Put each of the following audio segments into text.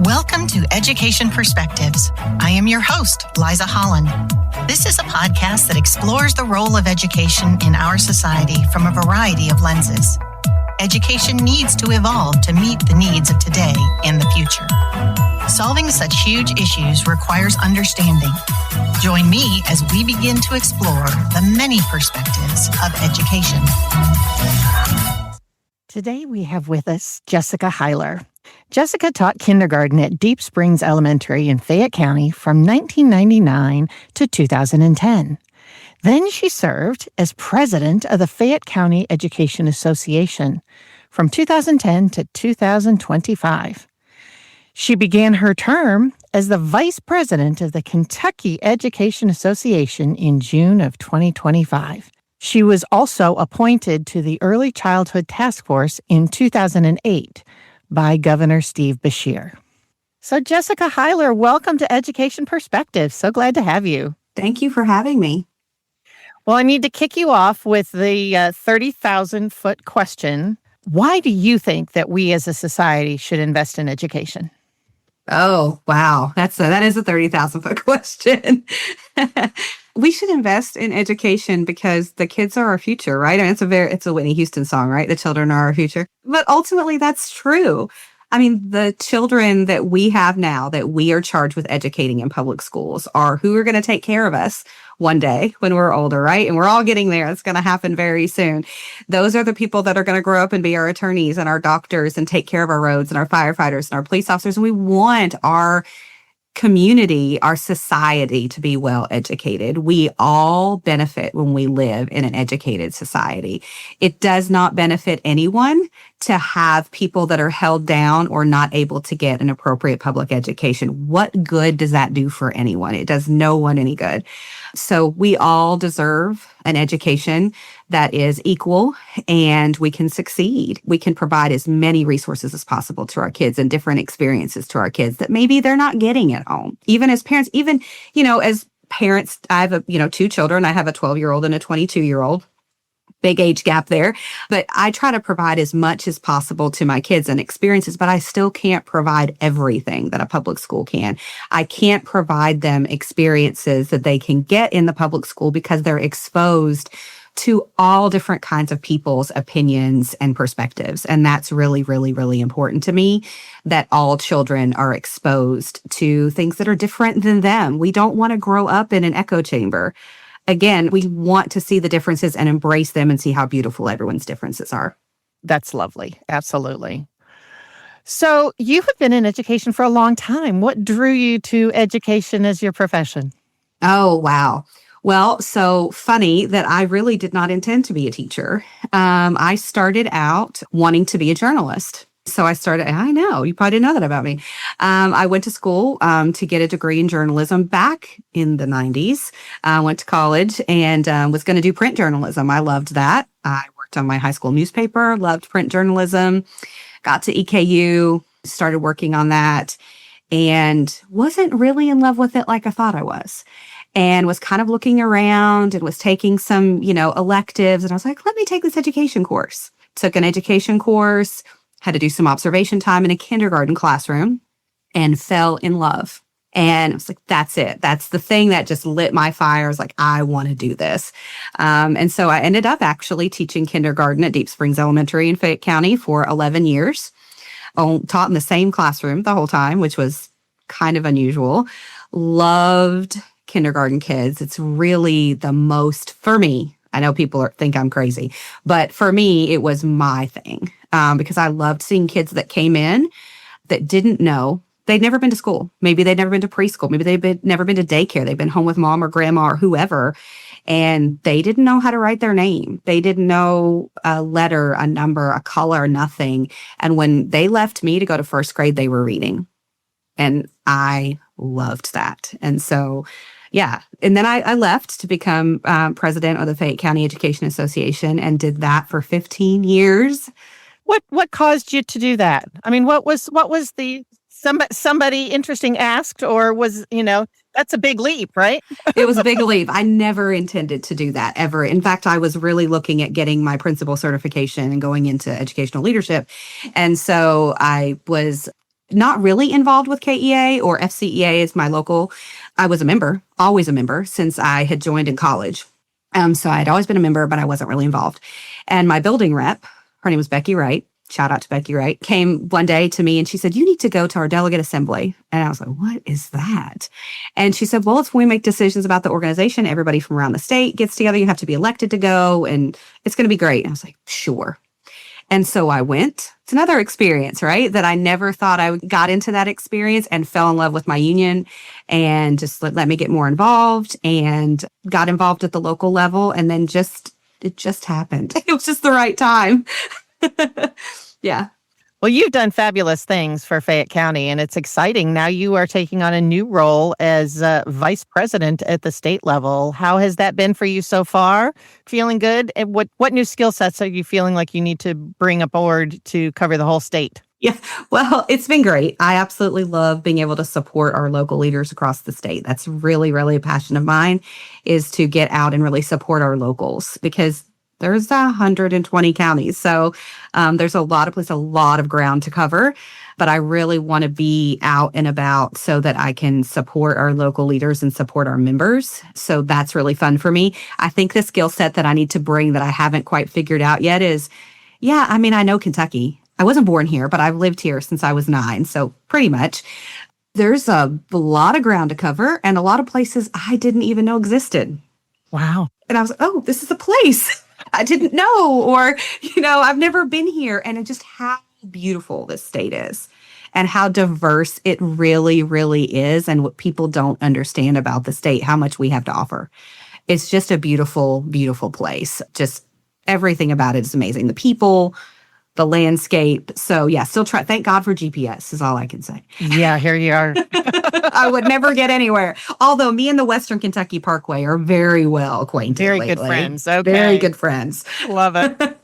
Welcome to Education Perspectives. I am your host, Liza Holland. This is a podcast that explores the role of education in our society from a variety of lenses. Education needs to evolve to meet the needs of today and the future. Solving such huge issues requires understanding. Join me as we begin to explore the many perspectives of education. Today we have with us Jessica Hiler. Jessica taught kindergarten at Deep Springs Elementary in Fayette County from 1999 to 2010. Then she served as president of the Fayette County Education Association from 2010 to 2025. She began her term as the vice president of the Kentucky Education Association in June of 2025. She was also appointed to the Early Childhood Task Force in 2008 by Governor Steve Beshear. So Jessica Hiler, welcome to Education Perspectives. So glad to have you. Thank you for having me. Well, I need to kick you off with the 30,000-foot question. Why do you think that we as a society should invest in education? Oh, wow. That is a 30,000-foot question. We should invest in education because the kids are our future, right? I mean, it's a Whitney Houston song, right? The children are our future. But ultimately, that's true. I mean, the children that we have now that we are charged with educating in public schools are who are going to take care of us one day when we're older, right? And we're all getting there. It's going to happen very soon. Those are the people that are going to grow up and be our attorneys and our doctors and take care of our roads and our firefighters and our police officers. And we want our community, our society to be well educated. We all benefit when we live in an educated society. It does not benefit anyone to have people that are held down or not able to get an appropriate public education. What good does that do for anyone? It does no one any good. So we all deserve an education that is equal and we can succeed. We can provide as many resources as possible to our kids and different experiences to our kids that maybe they're not getting at home. Even as parents, as parents, I have two children. I have a 12-year-old and a 22-year-old. Big age gap there. But I try to provide as much as possible to my kids and experiences, but I still can't provide everything that a public school can. I can't provide them experiences that they can get in the public school because they're exposed to all different kinds of people's opinions and perspectives. And that's really, really, really important to me, that all children are exposed to things that are different than them. We don't want to grow up in an echo chamber. Again, we want to see the differences and embrace them and see how beautiful everyone's differences are. That's lovely. Absolutely. So you have been in education for a long time. What drew you to education as your profession? Oh, wow. Well, so funny that I really did not intend to be a teacher. I started out wanting to be a journalist. So I know, you probably didn't know that about me. I went to school to get a degree in journalism back in the 90s. I went to college and was going to do print journalism. I loved that. I worked on my high school newspaper, loved print journalism, got to EKU, started working on that, and wasn't really in love with it like I thought I was. And was kind of looking around and was taking some, electives. And I was like, let me take this education course. Took an education course, had to do some observation time in a kindergarten classroom, and fell in love. And I was like, that's it. That's the thing that just lit my fire. I was like, I want to do this. And so I ended up actually teaching kindergarten at Deep Springs Elementary in Fayette County for 11 years. Taught in the same classroom the whole time, which was kind of unusual. Loved kindergarten kids. It's really the most, for me, I know people think I'm crazy, but for me, it was my thing because I loved seeing kids that came in that didn't know. They'd never been to school. Maybe they'd never been to preschool. Maybe never been to daycare. They've been home with mom or grandma or whoever, and they didn't know how to write their name. They didn't know a letter, a number, a color, nothing. And when they left me to go to first grade, they were reading. And I loved that. And so yeah. And then I left to become president of the Fayette County Education Association and did that for 15 years. What caused you to do that? I mean, what was the somebody interesting asked, or was, that's a big leap, right? It was a big leap. I never intended to do that ever. In fact, I was really looking at getting my principal certification and going into educational leadership. And so I was not really involved with KEA or FCEA is my local. I was a member, always a member since I had joined in college. So I'd always been a member, but I wasn't really involved. And my building rep, her name was Becky Wright. Shout out to Becky Wright, came one day to me and she said, you need to go to our delegate assembly. And I was like, what is that? And she said, well, it's when we make decisions about the organization. Everybody from around the state gets together. You have to be elected to go and it's going to be great. And I was like, sure. And so I went. It's another experience, right? That I never thought I got into that experience and fell in love with my union and just let me get more involved and got involved at the local level. And then it just happened. It was just the right time. Yeah. Well, you've done fabulous things for Fayette County, and it's exciting. Now you are taking on a new role as vice president at the state level. How has that been for you so far? Feeling good? And what new skill sets are you feeling like you need to bring aboard to cover the whole state? Yeah, well, it's been great. I absolutely love being able to support our local leaders across the state. That's really, really a passion of mine, is to get out and really support our locals, because there's 120 counties. So there's a lot of ground to cover. But I really want to be out and about so that I can support our local leaders and support our members. So that's really fun for me. I think the skill set that I need to bring that I haven't quite figured out yet is, I know Kentucky. I wasn't born here, but I've lived here since I was 9. So pretty much. There's a lot of ground to cover and a lot of places I didn't even know existed. Wow. And I was like, oh, this is a place I didn't know, or, I've never been here. And just how beautiful this state is and how diverse it really, really is. And what people don't understand about the state, how much we have to offer. It's just a beautiful, beautiful place. Just everything about it is amazing. The people, the landscape. So still try. Thank God for GPS is all I can say. Yeah, here you are. I would never get anywhere. Although me and the Western Kentucky Parkway are very well acquainted. Very lately. good friends. Okay. Very good friends. Love it.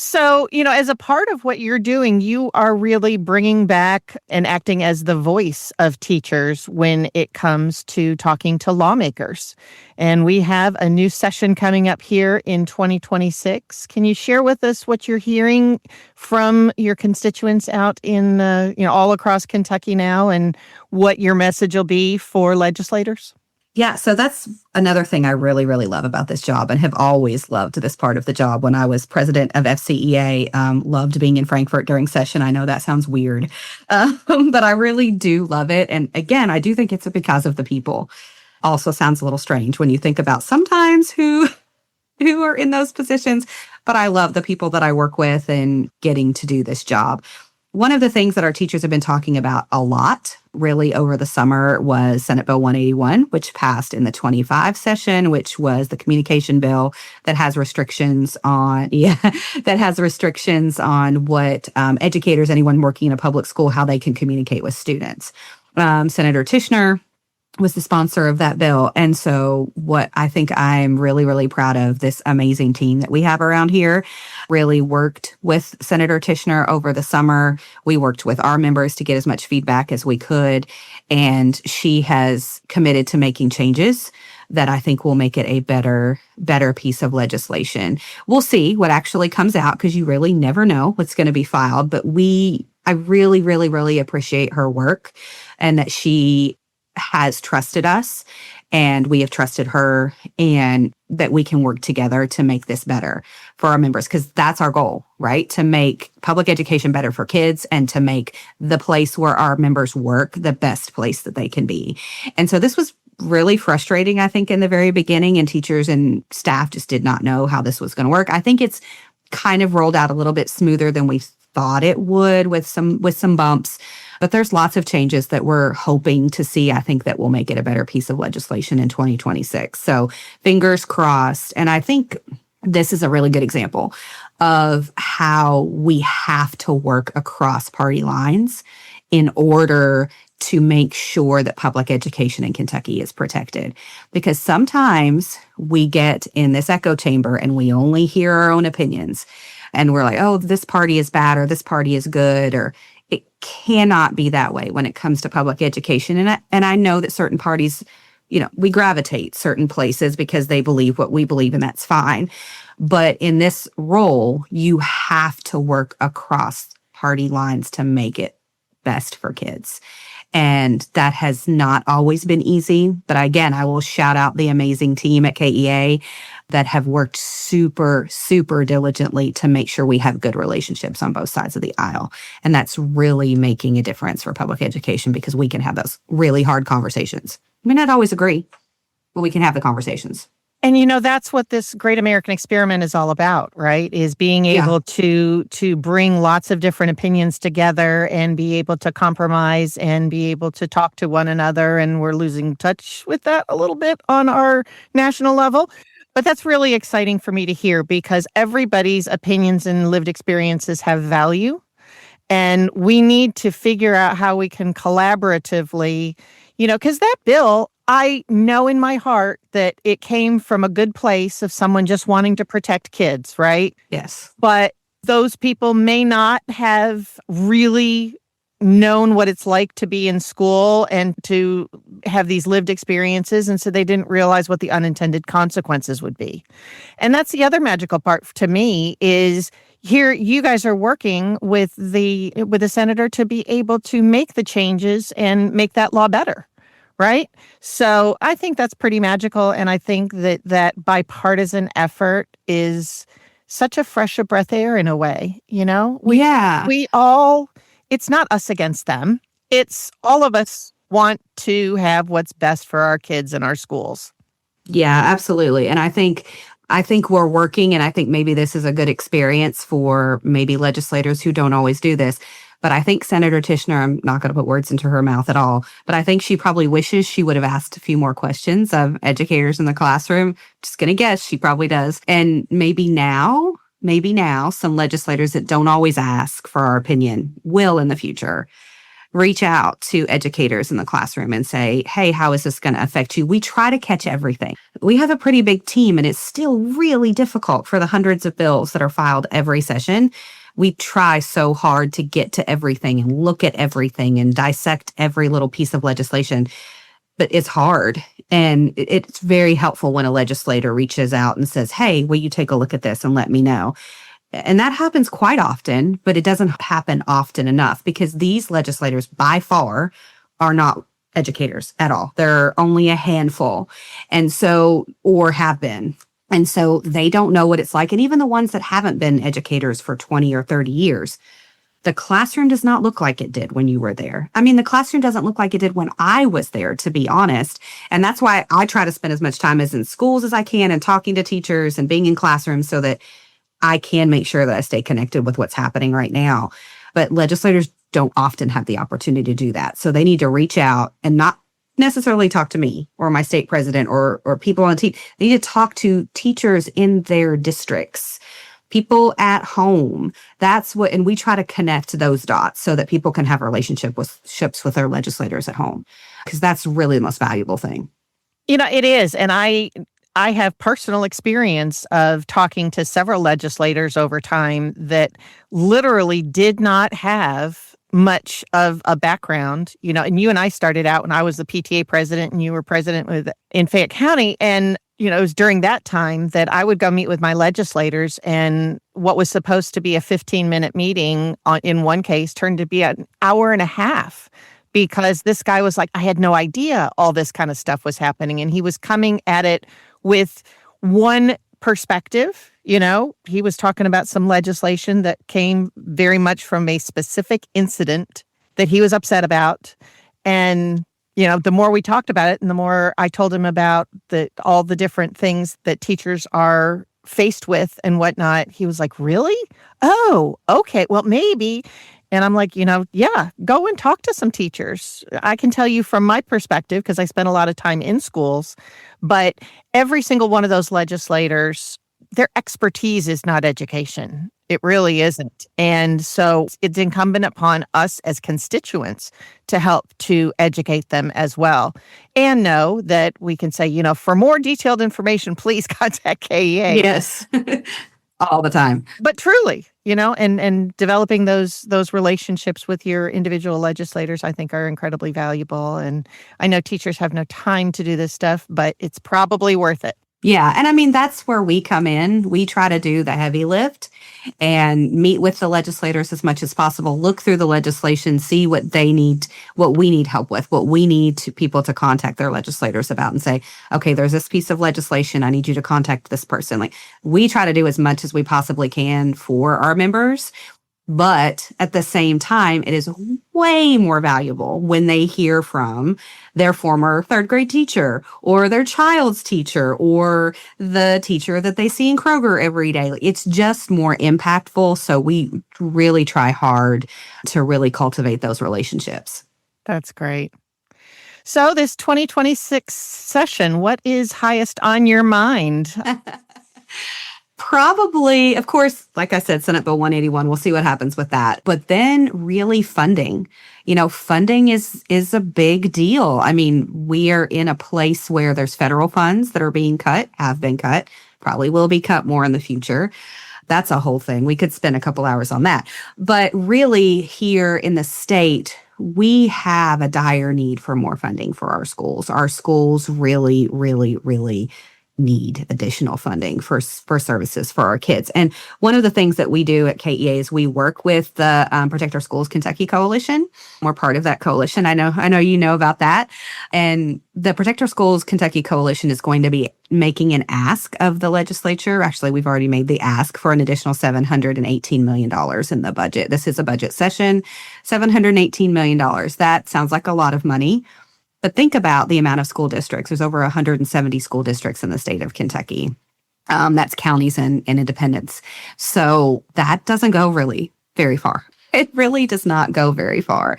So, as a part of what you're doing, you are really bringing back and acting as the voice of teachers when it comes to talking to lawmakers. And we have a new session coming up here in 2026. Can you share with us what you're hearing from your constituents out in, all across Kentucky now, and what your message will be for legislators? Yeah, so that's another thing I really, really love about this job and have always loved this part of the job. When I was president of FCEA, loved being in Frankfort during session. I know that sounds weird, but I really do love it. And again, I do think it's because of the people. Also sounds a little strange when you think about sometimes who are in those positions, but I love the people that I work with and getting to do this job. One of the things that our teachers have been talking about a lot really over the summer was Senate Bill 181, which passed in the 25 session, which was the communication bill that has restrictions on what educators, anyone working in a public school, how they can communicate with students. Senator Tishner was the sponsor of that bill. And so what I think I'm really, really proud of, this amazing team that we have around here, really worked with Senator Tishner over the summer. We worked with our members to get as much feedback as we could. And she has committed to making changes that I think will make it a better piece of legislation. We'll see what actually comes out, because you really never know what's going to be filed. But I really, really, really appreciate her work, and that she has trusted us and we have trusted her, and that we can work together to make this better for our members, because that's our goal, right? To make public education better for kids and to make the place where our members work the best place that they can be. And so this was really frustrating, I think, in the very beginning, and teachers and staff just did not know how this was going to work. I think it's kind of rolled out a little bit smoother than we thought it would, with some bumps. But there's lots of changes that we're hoping to see, I think, that will make it a better piece of legislation in 2026. So fingers crossed. And I think this is a really good example of how we have to work across party lines in order to make sure that public education in Kentucky is protected. Because sometimes we get in this echo chamber and we only hear our own opinions. And we're like, oh, this party is bad, or this party is good, or it cannot be that way when it comes to public education. And I know that certain parties, we gravitate certain places because they believe what we believe, and that's fine. But in this role, you have to work across party lines to make it best for kids. And that has not always been easy. But again, I will shout out the amazing team at KEA that have worked super, super diligently to make sure we have good relationships on both sides of the aisle. And that's really making a difference for public education because we can have those really hard conversations. We may not always agree, but we can have the conversations. And that's what this great American experiment is all about, right? Is being able to bring lots of different opinions together and be able to compromise and be able to talk to one another. And we're losing touch with that a little bit on our national level. But that's really exciting for me to hear because everybody's opinions and lived experiences have value. And we need to figure out how we can collaboratively, because that bill, I know in my heart that it came from a good place of someone just wanting to protect kids, right? Yes. But those people may not have really known what it's like to be in school and to have these lived experiences. And so they didn't realize what the unintended consequences would be. And that's the other magical part to me is here you guys are working with the senator to be able to make the changes and make that law better. Right? So I think that's pretty magical. And I think that bipartisan effort is such a fresh of breath air in a way, We all, it's not us against them. It's all of us want to have what's best for our kids in our schools. Yeah, absolutely. And I think we're working, and I think maybe this is a good experience for maybe legislators who don't always do this. But I think Senator Tishner, I'm not going to put words into her mouth at all, but I think she probably wishes she would have asked a few more questions of educators in the classroom. Just going to guess she probably does. And maybe now, some legislators that don't always ask for our opinion will in the future reach out to educators in the classroom and say, hey, how is this going to affect you? We try to catch everything. We have a pretty big team, and it's still really difficult for the hundreds of bills that are filed every session. We try so hard to get to everything and look at everything and dissect every little piece of legislation, but it's hard. And it's very helpful when a legislator reaches out and says, hey, will you take a look at this and let me know? And that happens quite often, but it doesn't happen often enough because these legislators by far are not educators at all. They're only a handful. And so, or have been. And so they don't know what it's like. And even the ones that haven't been educators for 20 or 30 years, the classroom does not look like it did when you were there. I mean, the classroom doesn't look like it did when I was there, to be honest. And that's why I try to spend as much time as in schools as I can and talking to teachers and being in classrooms so that I can make sure that I stay connected with what's happening right now. But legislators don't often have the opportunity to do that. So they need to reach out and not necessarily talk to me or my state president or people on the team. They need to talk to teachers in their districts, people at home. That's what, and we try to connect those dots so that people can have relationships with their legislators at home, because that's really the most valuable thing. It is. And I have personal experience of talking to several legislators over time that literally did not have much of a background, and you and I started out when I was the PTA president and you were president in Fayette County. And, it was during that time that I would go meet with my legislators, and what was supposed to be a 15-minute meeting in one case turned to be an hour and a half because this guy was like, I had no idea all this kind of stuff was happening. And he was coming at it with one perspective. He was talking about some legislation that came very much from a specific incident that he was upset about. And, the more we talked about it and the more I told him about all the different things that teachers are faced with and whatnot, he was like, really? Oh, okay. Well, maybe. And I'm like, yeah, go and talk to some teachers. I can tell you from my perspective, because I spent a lot of time in schools, but every single one of those legislators, their expertise is not education. It really isn't. And so it's incumbent upon us as constituents to help to educate them as well. And know that we can say, for more detailed information, please contact KEA. Yes. All the time. But truly, and developing those relationships with your individual legislators, I think are incredibly valuable. And I know teachers have no time to do this stuff, but it's probably worth it. Yeah. And I mean, that's where we come in. We try to do the heavy lift and meet with the legislators as much as possible, look through the legislation, see what they need, what we need help with, what we need people to contact their legislators about and say, okay, there's this piece of legislation. I need you to contact this person. Like, we try to do as much as we possibly can for our members. But at the same time, it is way more valuable when they hear from their former third grade teacher or their child's teacher or the teacher that they see in Kroger every day. It's just more impactful. So we really try hard to really cultivate those relationships. That's great. So this 2026 session, what is highest on your mind? Probably, of course, like I said, Senate Bill 181, we'll see what happens with that. But then really funding. Funding is a big deal. I mean, we are in a place where there's federal funds that are being cut, have been cut, probably will be cut more in the future. That's a whole thing. We could spend a couple hours on that. But really here in the state, we have a dire need for more funding for our schools. Our schools really, really, really need additional funding for services for our kids. And one of the things that we do at KEA is we work with the Protect Our Schools Kentucky Coalition. We're part of that coalition. I know you know about that. And the Protect Our Schools Kentucky Coalition is going to be making an ask of the legislature. Actually, we've already made the ask for an additional $718 million in the budget. This is a budget session, $718 million. That sounds like a lot of money. But think about the amount of school districts. There's over 170 school districts in the state of Kentucky. That's counties and independents. So that doesn't go really very far. It really does not go very far.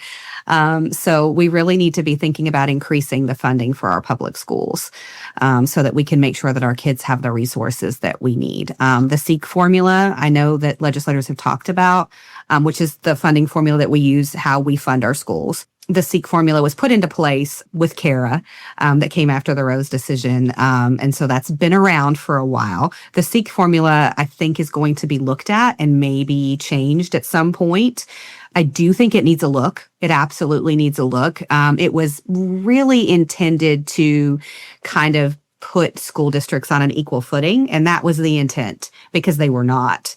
So we really need to be thinking about increasing the funding for our public schools so that we can make sure that our kids have the resources that we need. The SEEK formula, I know that legislators have talked about, which is the funding formula that we use, how we fund our schools. The SEEK formula was put into place with CARA that came after the Rose decision. And so that's been around for a while. The SEEK formula, I think, is going to be looked at and maybe changed at some point. I do think it needs a look. It absolutely needs a look. It was really intended to kind of put school districts on an equal footing, and that was the intent because they were not.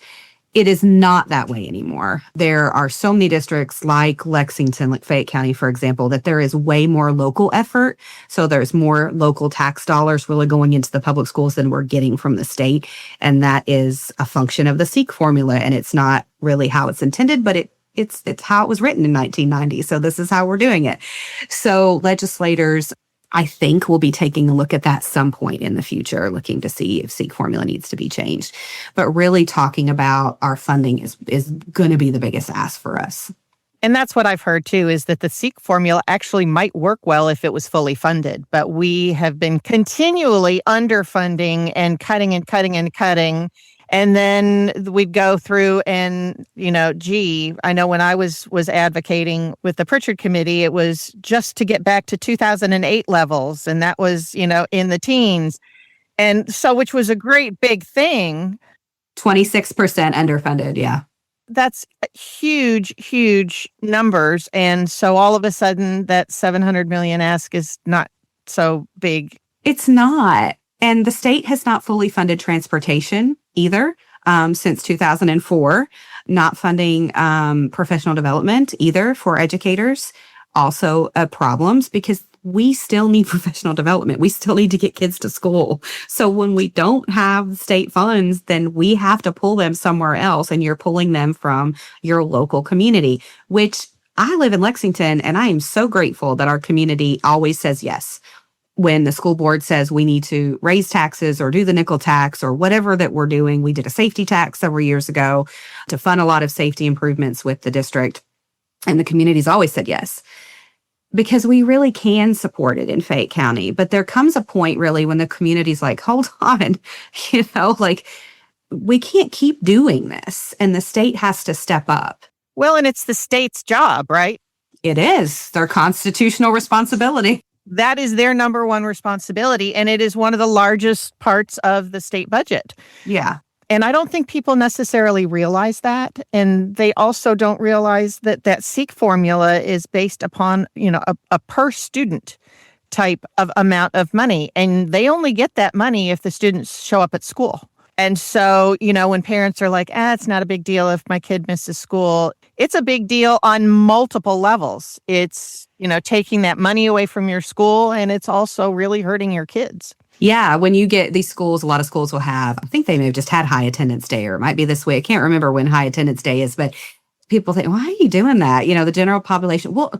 It is not that way anymore. There are so many districts like Lexington, like Fayette County, for example, that there is way more local effort. So there's more local tax dollars really going into the public schools than we're getting from the state. And that is a function of the SEEK formula. And it's not really how it's intended, but it's how it was written in 1990. So this is how we're doing it. So legislators, I think, we'll be taking a look at that some point in the future, looking to see if SEEK formula needs to be changed. But really talking about our funding is going to be the biggest ask for us. And that's what I've heard too, is that the SEEK formula actually might work well if it was fully funded. But we have been continually underfunding and cutting and cutting and cutting. And then we'd go through and, I know when I was advocating with the Pritchard Committee, it was just to get back to 2008 levels. And that was, in the teens. And so, which was a great big thing. 26% underfunded. Yeah. That's huge, huge numbers. And so all of a sudden that 700 million ask is not so big. It's not. And the state has not fully funded transportation either since 2004, not funding professional development either for educators. Also problems because we still need professional development. We still need to get kids to school. So when we don't have state funds, then we have to pull them somewhere else. And you're pulling them from your local community, which I live in Lexington, and I am so grateful that our community always says yes. When the school board says we need to raise taxes or do the nickel tax or whatever that we're doing, we did a safety tax several years ago to fund a lot of safety improvements with the district. And the community's always said yes, because we really can support it in Fayette County. But there comes a point really when the community's like, hold on, we can't keep doing this. And the state has to step up. Well, and it's the state's job, right? It is their constitutional responsibility. That is their number one responsibility. And it is one of the largest parts of the state budget. Yeah. And I don't think people necessarily realize that. And they also don't realize that SEEK formula is based upon, a per student type of amount of money. And they only get that money if the students show up at school. And so, when parents are like, it's not a big deal if my kid misses school, it's a big deal on multiple levels. It's, taking that money away from your school, and it's also really hurting your kids. Yeah, when you get these schools, a lot of schools will have, I think they may have just had high attendance day, or it might be this way. I can't remember when high attendance day is, but people think, why are you doing that? The general population. Well,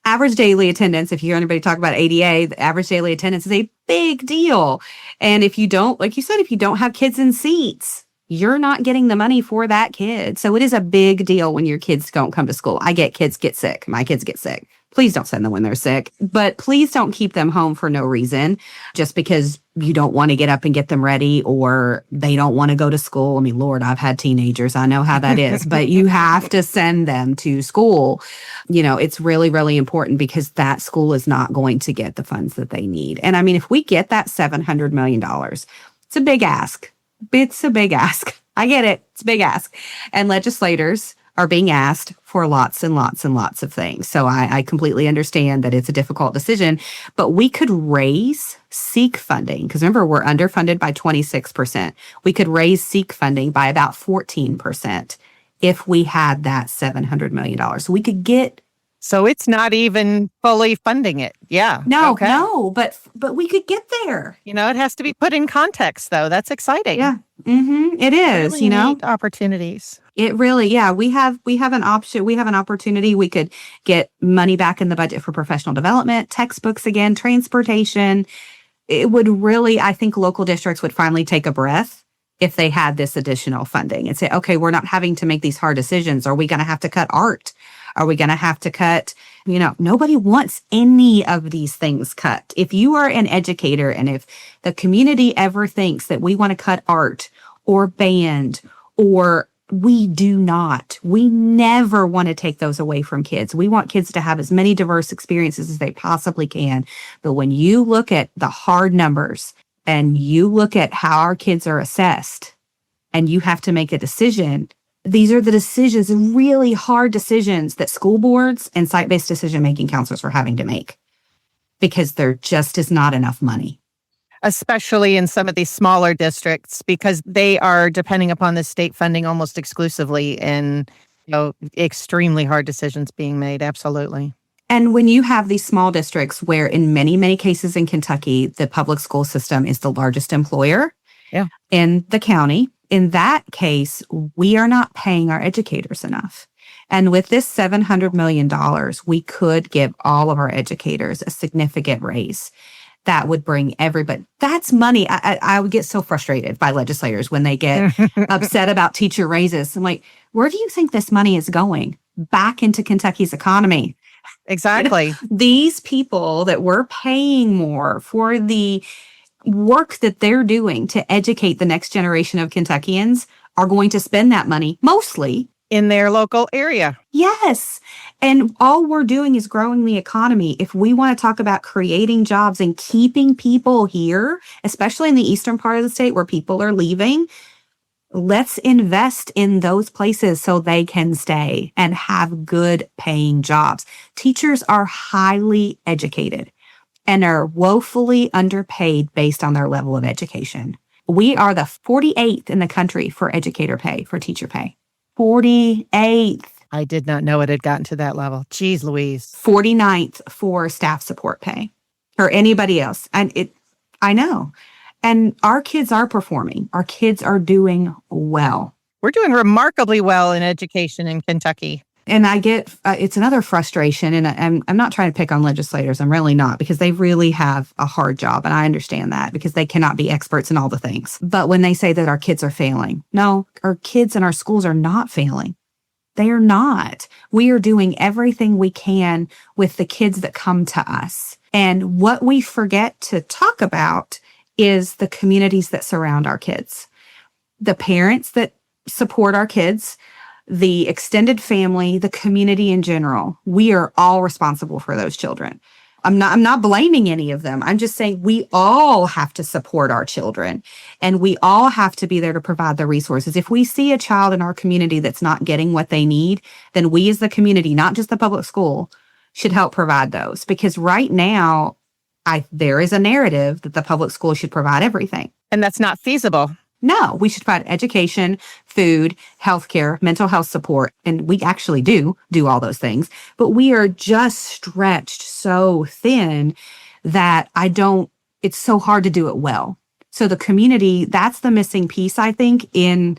average daily attendance, if you hear anybody talk about ADA, the average daily attendance is a big deal. And if you don't, like you said, if you don't have kids in seats, you're not getting the money for that kid. So it is a big deal when your kids don't come to school. I get kids get sick. My kids get sick. Please don't send them when they're sick, but please don't keep them home for no reason, just because you don't want to get up and get them ready, or they don't want to go to school. I mean, Lord, I've had teenagers. I know how that is, but you have to send them to school. It's really, really important, because that school is not going to get the funds that they need. And I mean, if we get that $700 million, it's a big ask. It's a big ask. I get it. It's a big ask. And legislators are being asked for lots and lots and lots of things. So I completely understand that it's a difficult decision, but we could raise SEEK funding, because remember, we're underfunded by 26%. We could raise SEEK funding by about 14% if we had that $700 million. So we could get... So it's not even fully funding it. Yeah. No, okay. no, but we could get there. It has to be put in context, though. That's exciting. Yeah. It is, really neat opportunities. It really, yeah, we have an option. We have an opportunity. We could get money back in the budget for professional development, textbooks again, transportation. It would really, I think local districts would finally take a breath if they had this additional funding and say, okay, we're not having to make these hard decisions. Are we going to have to cut art? Are we going to have to cut, nobody wants any of these things cut. If you are an educator, and if the community ever thinks that we want to cut art or band, or we do not, we never want to take those away from kids. We want kids to have as many diverse experiences as they possibly can. But when you look at the hard numbers and you look at how our kids are assessed, and you have to make a decision, these are the decisions, really hard decisions, that school boards and site-based decision-making counselors are having to make, because there just is not enough money. Especially in some of these smaller districts, because they are depending upon the state funding almost exclusively, and extremely hard decisions being made. Absolutely. And when you have these small districts where in many, many cases in Kentucky, the public school system is the largest employer in the county, in that case, we are not paying our educators enough. And with this $700 million, we could give all of our educators a significant raise. That would bring everybody. That's money. I would get so frustrated by legislators when they get upset about teacher raises. I'm like, where do you think this money is going? Back into Kentucky's economy. Exactly. These people that we're paying more for the work that they're doing to educate the next generation of Kentuckians are going to spend that money mostly in their local area. Yes. And all we're doing is growing the economy. If we want to talk about creating jobs and keeping people here, especially in the eastern part of the state where people are leaving, let's invest in those places so they can stay and have good paying jobs. Teachers are highly educated and are woefully underpaid based on their level of education. We are the 48th in the country for educator pay, for teacher pay. 48th. I did not know it had gotten to that level. Jeez Louise. 49th for staff support pay, or anybody else. And I know. And our kids are performing. Our kids are doing well. We're doing remarkably well in education in Kentucky. And I get, it's another frustration, and I'm not trying to pick on legislators. I'm really not, because they really have a hard job. And I understand that, because they cannot be experts in all the things. But when they say that our kids are failing, no, our kids in our schools are not failing. They are not. We are doing everything we can with the kids that come to us. And what we forget to talk about is the communities that surround our kids, the parents that support our kids, the extended family, the community in general. We are all responsible for those children. I'm not blaming any of them. I'm just saying we all have to support our children, and we all have to be there to provide the resources. If we see a child in our community that's not getting what they need, then we as the community, not just the public school, should help provide those. Because right now, there is a narrative that the public school should provide everything. And that's not feasible. No, we should provide education, food, healthcare, mental health support. And we actually do all those things. But we are just stretched so thin that it's so hard to do it well. So the community, that's the missing piece, I think, in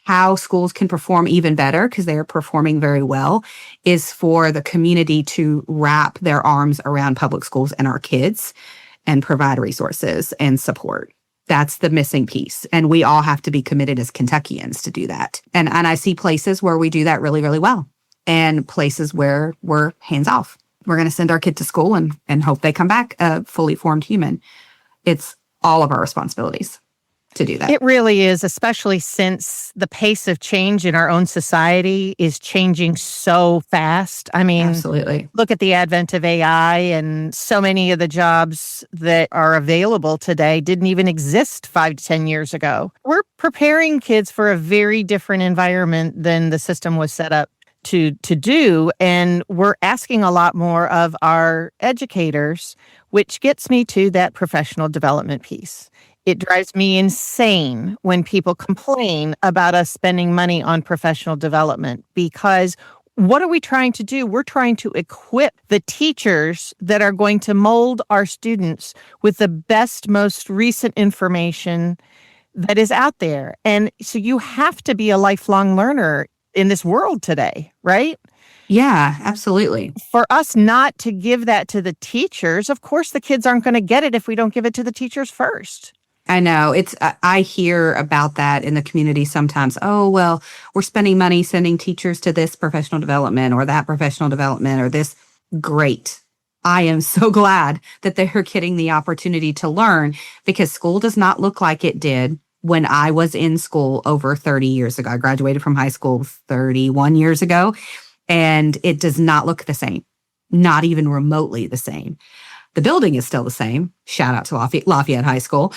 how schools can perform even better, because they are performing very well, is for the community to wrap their arms around public schools and our kids and provide resources and support. That's the missing piece. And we all have to be committed as Kentuckians to do that. And I see places where we do that really, really well, and places where we're hands off. We're going to send our kid to school and hope they come back a fully formed human. It's all of our responsibilities to do that. It really is, especially since the pace of change in our own society is changing so fast. I mean, absolutely. Look at the advent of AI, and so many of the jobs that are available today didn't even exist 5 to 10 years ago. We're preparing kids for a very different environment than the system was set up to do. And we're asking a lot more of our educators, which gets me to that professional development piece. It drives me insane when people complain about us spending money on professional development, because what are we trying to do? We're trying to equip the teachers that are going to mold our students with the best, most recent information that is out there. And so you have to be a lifelong learner in this world today, right? Yeah, absolutely. For us not to give that to the teachers, of course, the kids aren't going to get it if we don't give it to the teachers first. I know. I hear about that in the community sometimes. Oh, well, we're spending money sending teachers to this professional development or that professional development or this. Great. I am so glad that they're getting the opportunity to learn, because school does not look like it did when I was in school over 30 years ago. I graduated from high school 31 years ago, and it does not look the same, not even remotely the same. The building is still the same. Shout out to Lafayette High School.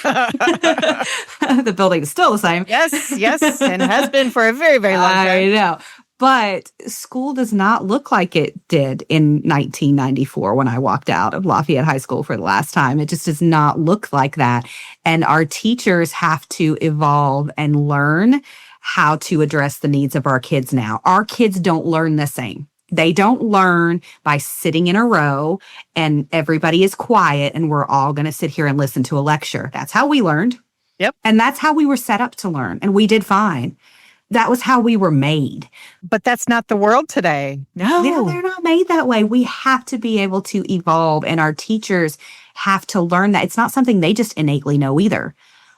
The building is still the same. Yes, and has been for a very, very long time. I know. But school does not look like it did in 1994 when I walked out of Lafayette High School for the last time. It just does not look like that. And our teachers have to evolve and learn how to address the needs of our kids now. Our kids don't learn the same. They don't learn by sitting in a row and everybody is quiet and we're all going to sit here and listen to a lecture. That's how we learned. Yep. And that's how we were set up to learn. And we did fine. That was how we were made. But that's not the world today. No. Yeah, they're not made that way. We have to be able to evolve, and our teachers have to learn that. It's not something they just innately know either.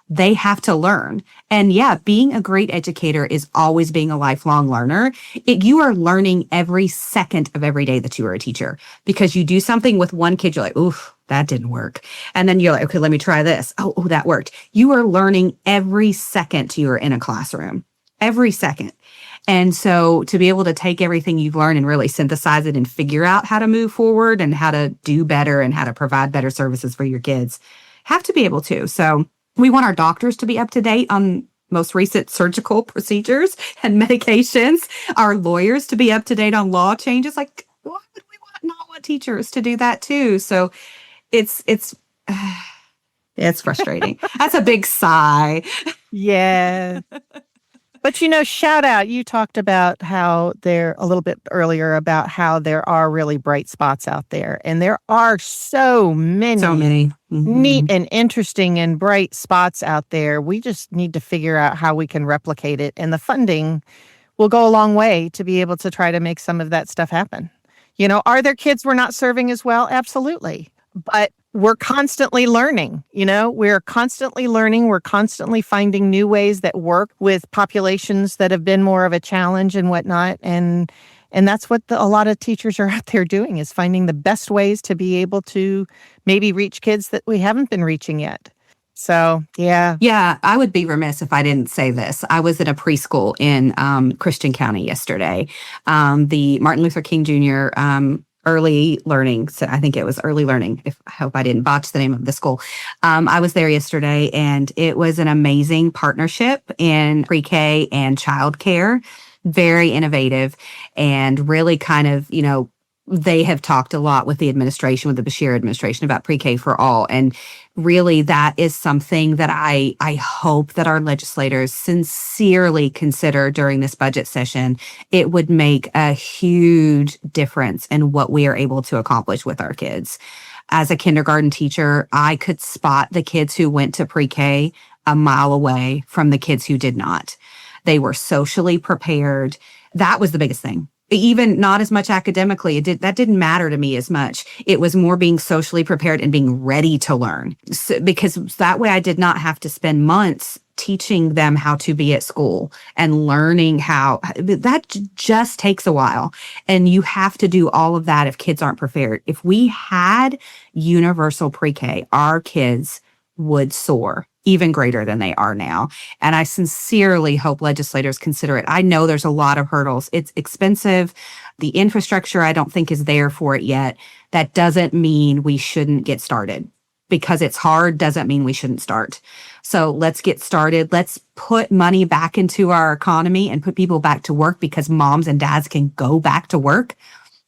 They have to learn. And yeah, being a great educator is always being a lifelong learner. You are learning every second of every day that you are a teacher, because you do something with one kid, you're like, oof, that didn't work. And then you're like, okay, let me try this. Oh, that worked. You are learning every second you are in a classroom, every second. And so to be able to take everything you've learned and really synthesize it and figure out how to move forward and how to do better and how to provide better services for your kids, have to be able to. So we want our doctors to be up to date on most recent surgical procedures and medications, our lawyers to be up to date on law changes. Like, why would we not want teachers to do that too? So it's frustrating. That's a big sigh. Yeah. But, shout out, you talked about how a little bit earlier about how there are really bright spots out there. And there are so many neat and interesting and bright spots out there. We just need to figure out how we can replicate it. And the funding will go a long way to be able to try to make some of that stuff happen. Are there kids we're not serving as well? Absolutely. But we're constantly learning, we're constantly learning. We're constantly finding new ways that work with populations that have been more of a challenge and whatnot. And that's what a lot of teachers are out there doing, is finding the best ways to be able to maybe reach kids that we haven't been reaching yet. So, yeah. Yeah, I would be remiss if I didn't say this. I was at a preschool in Christian County yesterday. The Martin Luther King Jr. Early Learning. So I think it was Early Learning. I hope I didn't botch the name of the school. I was there yesterday, and it was an amazing partnership in pre-K and childcare. Very innovative, and really kind of, they have talked a lot with the administration, with the Beshear administration, about pre-K for all. And really, that is something that I hope that our legislators sincerely consider during this budget session. It would make a huge difference in what we are able to accomplish with our kids. As a kindergarten teacher, I could spot the kids who went to pre-K a mile away from the kids who did not. They were socially prepared. That was the biggest thing. Even not as much academically, that didn't matter to me as much. It was more being socially prepared and being ready to learn. Because that way I did not have to spend months teaching them how to be at school and learning how. That just takes a while. And you have to do all of that if kids aren't prepared. If we had universal pre-K, our kids would soar even greater than they are now. And I sincerely hope legislators consider it. I know there's a lot of hurdles. It's expensive. The infrastructure, I don't think, is there for it yet. That doesn't mean we shouldn't get started. Because it's hard doesn't mean we shouldn't start. So let's get started. Let's put money back into our economy and put people back to work, because moms and dads can go back to work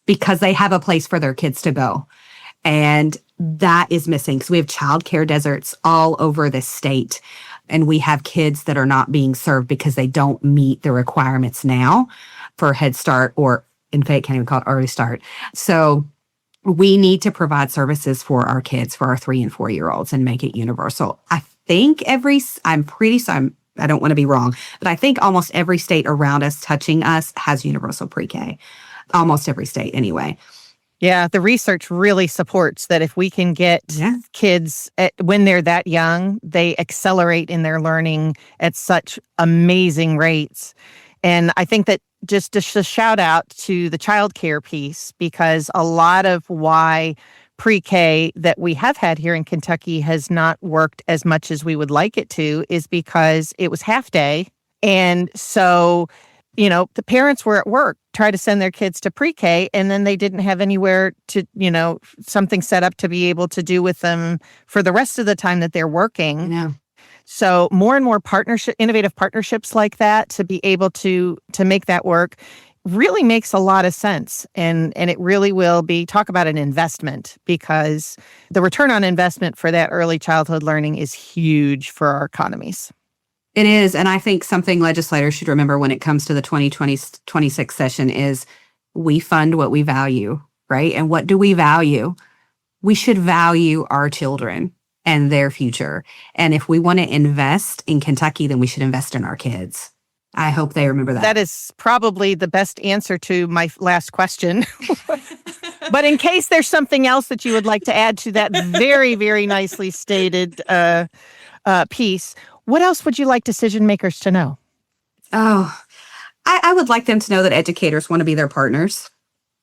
because they have a place for their kids to go. And that is missing. So we have childcare deserts all over this state. And we have kids that are not being served because they don't meet the requirements now for Head Start, or in Fayette County, we call it Early Start. So we need to provide services for our kids, for our 3 and 4 year olds, and make it universal. I think I don't want to be wrong, but I think almost every state around us, touching us, has universal pre-K. Almost every state anyway. Yeah, the research really supports that if we can get kids when they're that young, they accelerate in their learning at such amazing rates. And I think that just a shout out to the childcare piece, because a lot of why pre-K that we have had here in Kentucky has not worked as much as we would like it to is because it was half day. And so, the parents were at work, try to send their kids to pre-K, and then they didn't have anywhere to, something set up to be able to do with them for the rest of the time that they're working. Yeah. So more and more innovative partnerships like that to be able to make that work really makes a lot of sense. And it really will be, talk about an investment, because the return on investment for that early childhood learning is huge for our economies. It is. And I think something legislators should remember when it comes to the 2026 session is we fund what we value, right? And what do we value? We should value our children and their future. And if we want to invest in Kentucky, then we should invest in our kids. I hope they remember that. That is probably the best answer to my last question. But in case there's something else that you would like to add to that very, very nicely stated piece, what else would you like decision makers to know? Oh, I would like them to know that educators want to be their partners.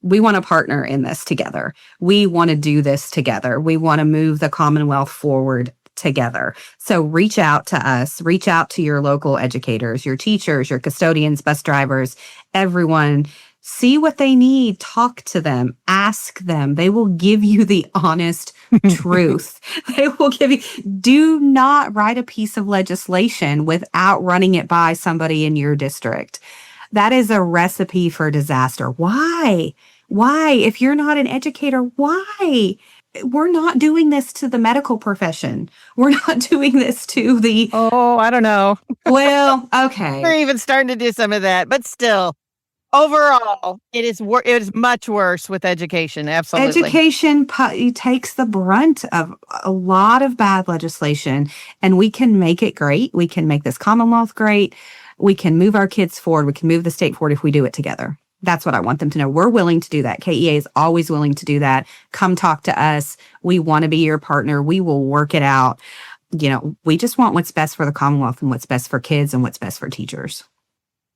We want to partner in this together. We want to do this together. We want to move the Commonwealth forward together. So reach out to us, reach out to your local educators, your teachers, your custodians, bus drivers, everyone. See what they need, talk to them, ask them. They will give you the honest truth. They will give you, do not write a piece of legislation without running it by somebody in your district. That is a recipe for disaster. Why? Why? If you're not an educator, why? We're not doing this to the medical profession. We're not doing this to the... Oh, I don't know. Well, okay. We're even starting to do some of that, but still. Overall, it is much worse with education. Absolutely. Education takes the brunt of a lot of bad legislation, and we can make it great. We can make this Commonwealth great. We can move our kids forward. We can move the state forward if we do it together. That's what I want them to know. We're willing to do that. KEA is always willing to do that. Come talk to us. We want to be your partner. We will work it out. We just want what's best for the Commonwealth and what's best for kids and what's best for teachers.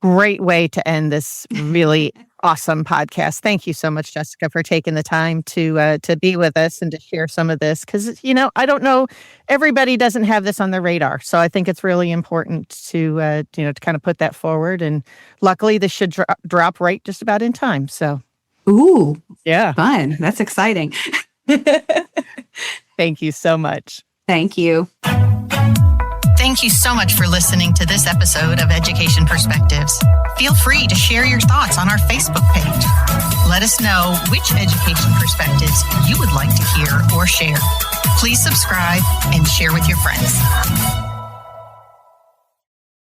Great way to end this really awesome podcast. Thank you so much, Jessica, for taking the time to be with us and to share some of this. Because, I don't know, everybody doesn't have this on their radar. So I think it's really important to kind of put that forward. And luckily, this should drop right just about in time. So, ooh, yeah, fun. That's exciting. Thank you so much. Thank you. Thanks Thank you so much for listening to this episode of Education Perspectives. Feel free to share your thoughts on our Facebook page. Let us know which education perspectives you would like to hear or share. Please subscribe and share with your friends.